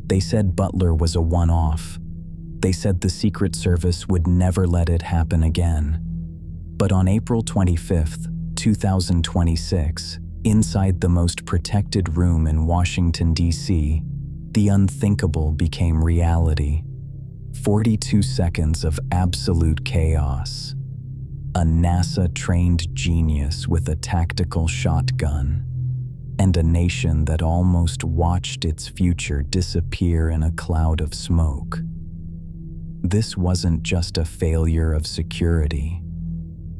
They said Butler was a one-off. They said the Secret Service would never let it happen again. But on April 25th, 2026, inside the most protected room in Washington, D.C., the unthinkable became reality. 42 seconds of absolute chaos. A NASA-trained genius with a tactical shotgun, and a nation that almost watched its future disappear in a cloud of smoke. This wasn't just a failure of security.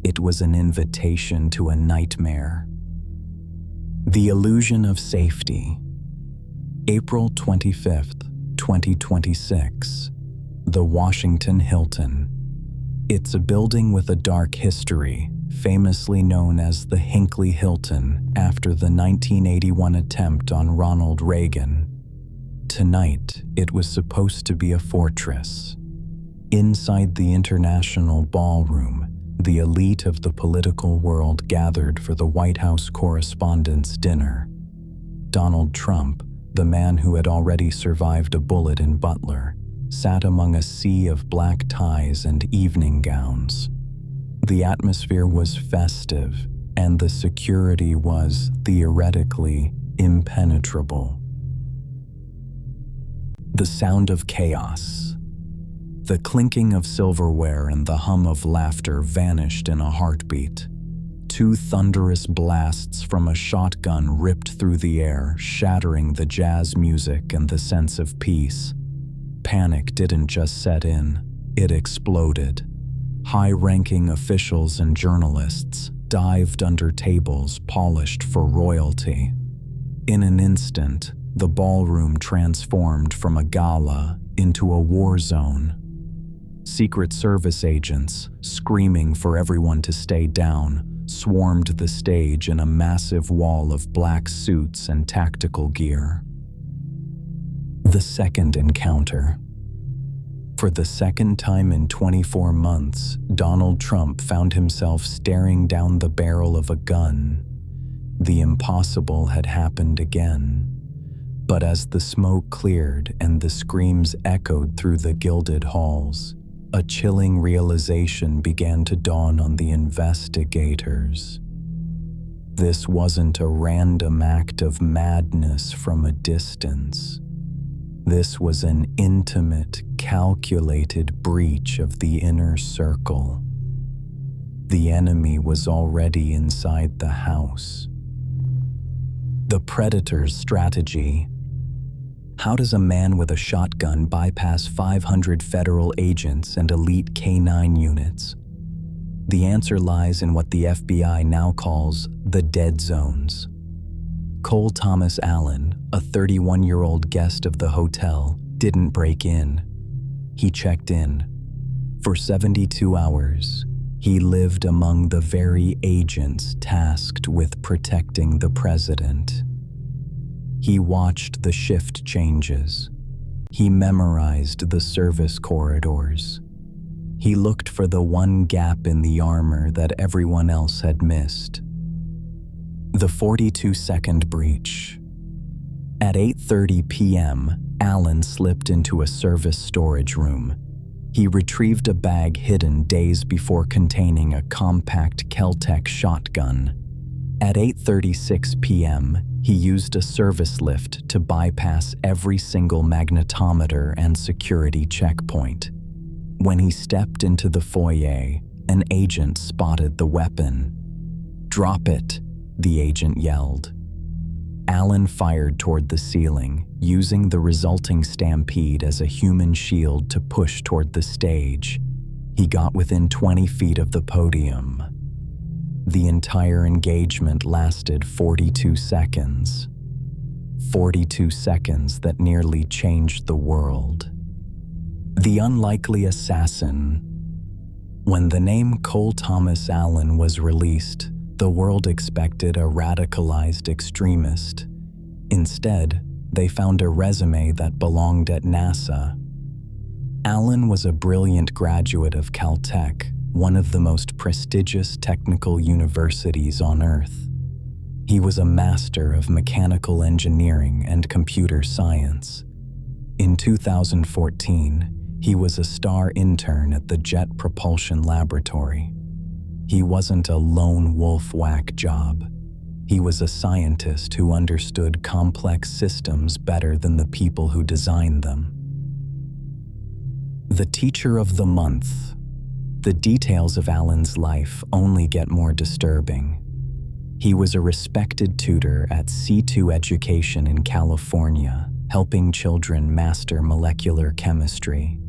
It was an invitation to a nightmare. The illusion of safety. April 25th, 2026. The Washington Hilton. It's a building with a dark history, famously known as the Hinckley Hilton after the 1981 attempt on Ronald Reagan. Tonight, it was supposed to be a fortress. Inside the International Ballroom, the elite of the political world gathered for the White House Correspondents' Dinner. Donald Trump, the man who had already survived a bullet in Butler, sat among a sea of black ties and evening gowns. The atmosphere was festive, and the security was, theoretically, impenetrable. The sound of chaos. The clinking of silverware and the hum of laughter vanished in a heartbeat. Two thunderous blasts from a shotgun ripped through the air, shattering the jazz music and the sense of peace. Panic didn't just set in, it exploded. High-ranking officials and journalists dived under tables polished for royalty. In an instant, the ballroom transformed from a gala into a war zone. Secret Service agents, screaming for everyone to stay down, swarmed the stage in a massive wall of black suits and tactical gear. The second encounter. For the second time in 24 months, Donald Trump found himself staring down the barrel of a gun. The impossible had happened again. But as the smoke cleared and the screams echoed through the gilded halls, a chilling realization began to dawn on the investigators. This wasn't a random act of madness from a distance. This was an intimate, calculated breach of the inner circle. The enemy was already inside the house. The predator's strategy. How does a man with a shotgun bypass 500 federal agents and elite K-9 units? The answer lies in what the FBI now calls the dead zones. Cole Thomas Allen, a 31-year-old guest of the hotel, didn't break in. He checked in. For 72 hours, he lived among the very agents tasked with protecting the president. He watched the shift changes. He memorized the service corridors. He looked for the one gap in the armor that everyone else had missed. The 42-second breach. At 8:30 p.m., Allen slipped into a service storage room. He retrieved a bag hidden days before containing a compact Kel-Tec shotgun. At 8:36 p.m., he used a service lift to bypass every single magnetometer and security checkpoint. When he stepped into the foyer, an agent spotted the weapon. "Drop it," the agent yelled. Allen fired toward the ceiling, using the resulting stampede as a human shield to push toward the stage. He got within 20 feet of the podium. The entire engagement lasted 42 seconds. 42 seconds that nearly changed the world. The unlikely assassin. When the name Cole Thomas Allen was released, the world expected a radicalized extremist. Instead, they found a resume that belonged at NASA. Allen was a brilliant graduate of Caltech, one of the most prestigious technical universities on Earth. He was a master of mechanical engineering and computer science. In 2014, he was a star intern at the Jet Propulsion Laboratory. He wasn't a lone wolf whack job. He was a scientist who understood complex systems better than the people who designed them. The Teacher of the Month. The details of Alan's life only get more disturbing. He was a respected tutor at C2 Education in California, helping children master molecular chemistry.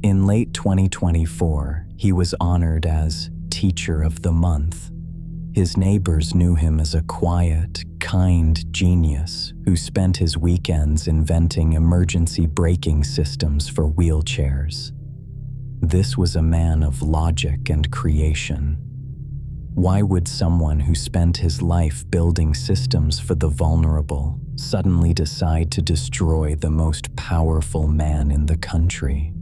In late 2024, he was honored as Teacher of the Month. His neighbors knew him as a quiet, kind genius who spent his weekends inventing emergency braking systems for wheelchairs. This was a man of logic and creation. Why would someone who spent his life building systems for the vulnerable suddenly decide to destroy the most powerful man in the country?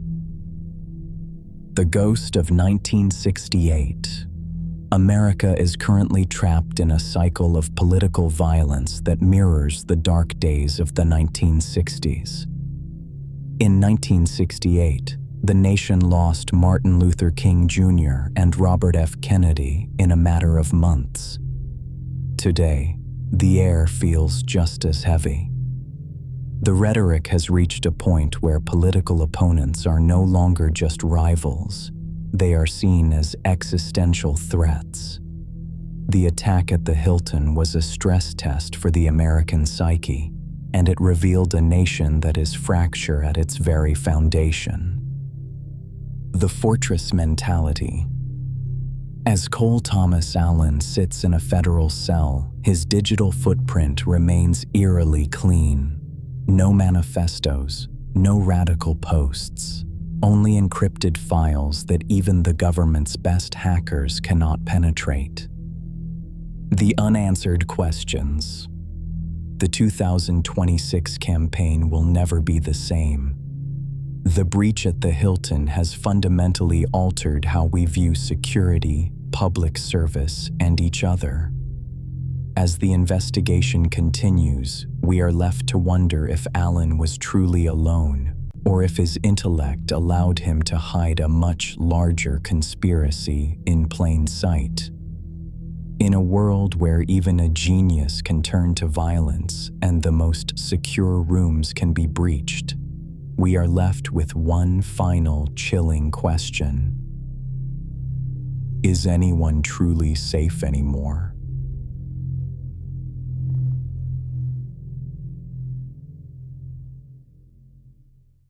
The Ghost of 1968. America is currently trapped in a cycle of political violence that mirrors the dark days of the 1960s. In 1968, the nation lost Martin Luther King Jr. and Robert F. Kennedy in a matter of months. Today, the air feels just as heavy. The rhetoric has reached a point where political opponents are no longer just rivals. They are seen as existential threats. The attack at the Hilton was a stress test for the American psyche, and it revealed a nation that is fractured at its very foundation. The fortress mentality. As Cole Thomas Allen sits in a federal cell, his digital footprint remains eerily clean. No manifestos, no radical posts, only encrypted files that even the government's best hackers cannot penetrate. The unanswered questions. The 2026 campaign will never be the same. The breach at the Hilton has fundamentally altered how we view security, public service, and each other. As the investigation continues, we are left to wonder if Allen was truly alone, or if his intellect allowed him to hide a much larger conspiracy in plain sight. In a world where even a genius can turn to violence and the most secure rooms can be breached, we are left with one final chilling question. Is anyone truly safe anymore?